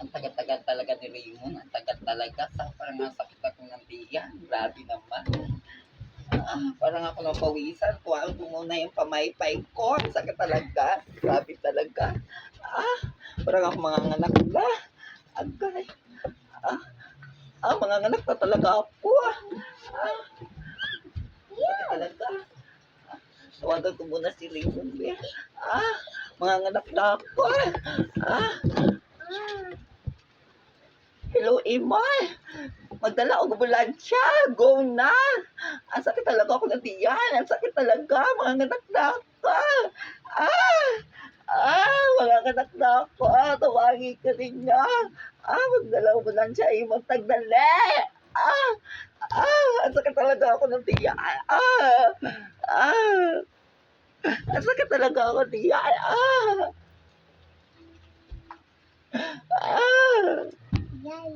ang tagal-tagal talaga ni Raymond. Ang tagal talaga. Parang nasakit ako ng tiyan. Grabe naman. Parang ako napawisan. Tuwaan ko muna yung pamaypay ko. Ang sakit talaga. Grabe talaga. Parang ako manganganak na. Agay. Manganganak na talaga ako. Sakit talaga. Tawagan ko muna si Raymond. Manganganak na ako. Hello, Imay. Magdala og ambulansya. Go na. Ang sakit talaga ako ng tiyan. Ang sakit talaga. Manganganak na ako. Manganganak na ako. Tawagin ka rin niya. Magdala og ambulansya. Imong tagdali. Ang sakit talaga ako ng tiyan. Ang sakit talaga ako ng tiyan. Yay.